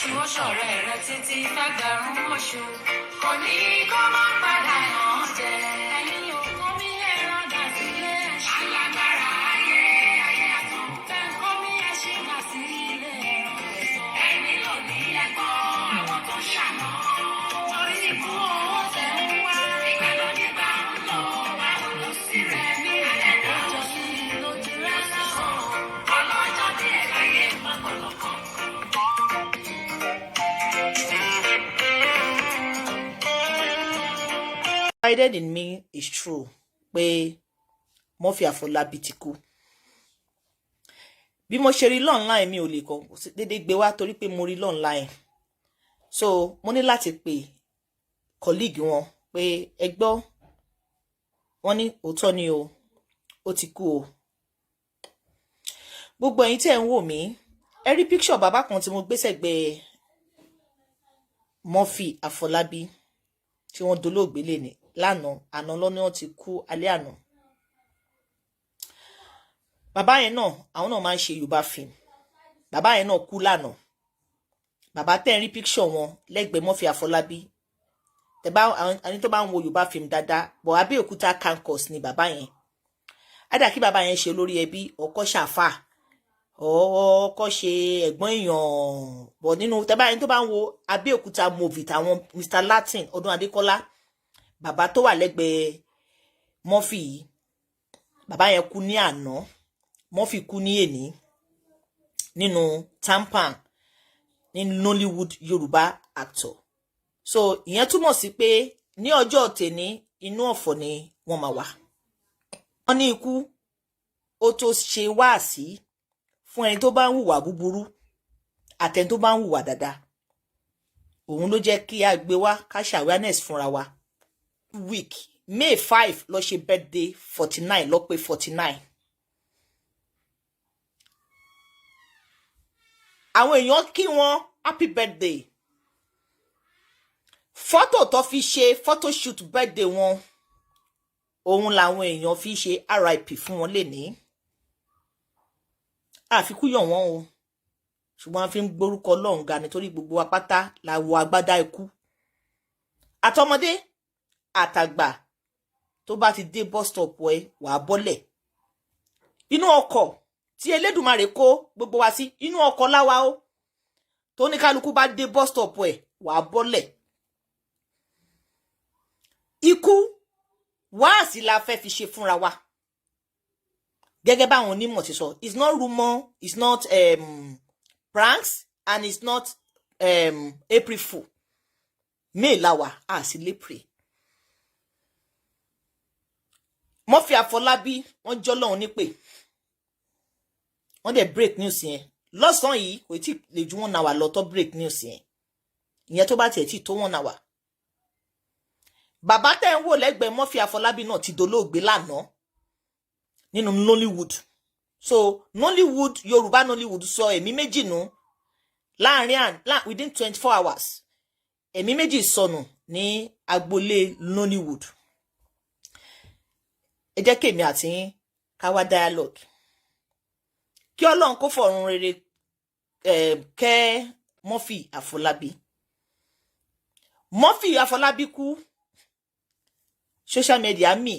oṣù ọ̀ṣọ̀rẹ́ rẹ títí fẹ́gbẹ̀rún oṣù kò ní kó má padà yàn jẹ. Ẹ̀yin ò kọ́ mi ẹ̀rọ dà sílé ẹ̀ṣin. Alágbára ayé àtọ̀. Fẹ́ kọ́ mi ẹ̀ṣin dà sílé ẹ̀rọ ẹ̀sọ́. Ẹni lò ní ẹ̀kọ́ àwọn tó ṣàná. Torí ikú owó tẹ̀ ń wá. Ìgbàlódé bá ń lọ báwo ló sì rẹ̀ ní ẹ̀dá òjì lójú rẹ̀ sọ̀rọ̀. Ọlọ́jọ́ díẹ̀ láyé mọ́kànlọ́kàn. Confided in me is true pé Murphy Afolabi ti kú. Bí mo ṣe rí online mi ò lè kọ dédé gbé wá torí pé mo rí online. So mo ní láti pè colleague wọn pé ẹ gbọ́ wọ́n ní òótọ́ ni o, ó ti kú o. Gbogbo ẹ̀yin tí ẹ ń wò mí, ẹ rí picture bàbá kan tí mo gbé sẹ́gbẹ̀ẹ́ Murphy Afolabi tí wọ́n dolóògbé lé ní lánàá, àná lọ́ní wọ́n ti kú alẹ́ àná. Bàbá yẹn náà, àwọn náà máa ń ṣe Yorùbá film. Bàbá yẹn náà kú lánàá. Bàbá tẹ́ ń rí picture wọn lẹ́gbẹ̀ẹ́ Murphy Afolabi. Ẹni tó bá ń wo Yorùbá film dáadáa, bọ̀ Abẹ́òkúta campus ni bàbá yẹn. Ádà kí bàbá yẹn ṣe olórí ẹbí, ọkọ ṣàfà, ọkọ ṣe ẹ̀gbọ́n èèyàn. Bọ̀ nínú ẹni tó bá ń wo Abẹ́òkúta movie tàwọn Mr. Latin, Adekola, bàbá tó wà lẹ́gbẹ̀ẹ́ Murphy yìí, bàbá yẹn kú ní àná, Murphy kú ní èní nínú tampan ní Nollywood Yoruba actor. So ìyẹn túmọ̀ sí pé ní ọjọ́ tèní inú ọ̀fọ̀ ni wọ́n máa wà. Wọ́n ní ikú ó tó ṣe wáàsí fún ẹni tó bá ń hùwà búburú àtẹni tó bá ń hùwà dáadáa. Òun ló jẹ́ kí a gbé wá ká ṣe awareness fúnra wa. Week May 5 ló ṣe birthday 49 ló pé 49. Àwọn èèyàn kí wọn happy birthday. Fọ́tò tó fi ṣe photo shoot birthday wọn, òun làwọn èèyàn fi ṣe RIP fún wọn lénìí. Àfikún yọ̀ wọ́n o, ṣùgbọ́n a fi ń gbórúkọ Ọlọ́run ga nítorí gbogbo wa pátá la wọ agbádá ikú. Àtọmọdé àtàgbà tó bá ti dé bus stop ẹ wà bọ́lẹ̀. Inú ọkọ̀ tí Elédùmarè kó gbogbo wa sí, inú ọkọ̀ láwa o. Tó ní kálukú bá dé bus stop ẹ wà bọ́lẹ̀. Ikú wáàsí la fẹ́ fi ṣe fúnra wa. Gẹ́gẹ́ báwọn onímọ̀ ti sọ, it's not rumor, it's not pranks, and it's not April Fool. May lawa sì lè pray. Murphy Afolabi wọ́n jọ́ lọ́hùn nípè. Wọ́n dẹ̀ break news yẹn. Lọ́sàn-án yìí kò tí lè ju 1 hour lọ tó break news yẹn. Ìyẹn tó bá tiẹ̀ tí tó 1 hour. Bàbá tẹ́ ń wò lẹ́gbẹ̀ẹ́ Murphy Afolabi náà ti dolóògbé lánàá nínú Nollywood. So Nollywood, Yoruba Nollywood sọ ẹ̀mí méjì nù within 24 hours. Ẹ̀mí méjì sọnù ní agboolé Nollywood. Ẹ jẹ́ kèmi àti yín ká wá dialogue. Kí Ọlọ́run kó fọ̀run rere kẹ́ Murphy Afolabi. Murphy Afolabi kú, social media mi.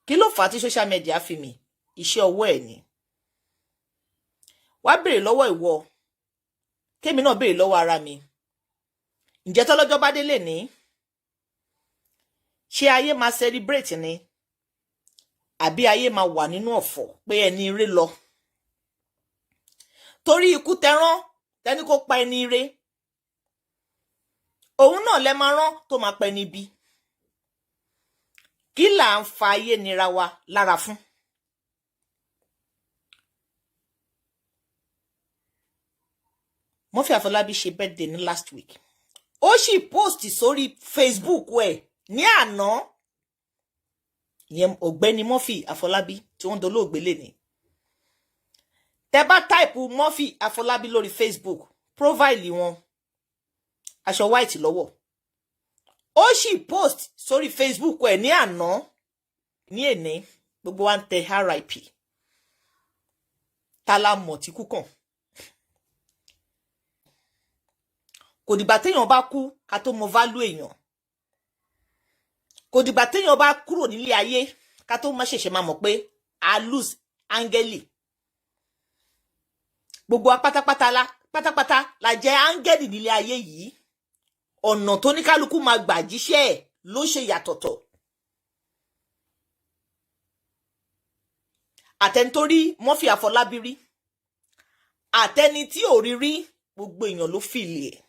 Kí ló fà á tí social media fi mi? Iṣẹ́ ọwọ́ ẹ̀ ni. Wá béèrè lọ́wọ́ ìwọ, kémi náà béèrè lọ́wọ́ ara mi. Ǹjẹ́ tọ́lọ́jọ́ bá délé ní? Ṣé ayé máa celebrate ni? Àbí ayé máa wà nínú ọ̀fọ̀ pé ẹni ire lọ? Torí ikú tẹrán, tẹni kó pa ẹni ire. Òun náà lẹ máa rán tó máa pa ẹni bí. Kí là ń fa ayé nira wa lára fún? Murphy Afolabi ṣe birthday ní last week. Ó sì post sórí Facebook ẹ̀ ní àná. Ìyẹn ọ̀gbẹ́ni Murphy Afolabi tí wọ́n dolóògbé lénìí. Tẹ́ bá type Murphy Afolabi lórí Facebook, profile wọn, aṣọ white lọ́wọ́. Ó sì post sórí Facebook ẹ̀ ní àná, ní èní, gbogbo wa ń tẹ RIP. Tala mọ̀ tí kú kàn. kò dìgbà téèyàn bá kú ká tó mọ value èèyàn, kò dìgbà téèyàn bá kúrò nílé ayé ká tó má ṣẹ̀ṣẹ̀ máa mọ̀ pé a lose áńgẹ́lì. Gbogbo wa pátápátá la jẹ́ áńgẹ́lì nílé ayé yìí. Ọ̀nà tó ní kálukú máa gbà jíṣẹ́ ẹ̀ ló ṣe yàtọ̀tọ̀. Àtẹni tó rí Murphy Afolabi rí, àtẹni tí ò rí rí, gbogbo èèyàn ló fìlì ẹ̀.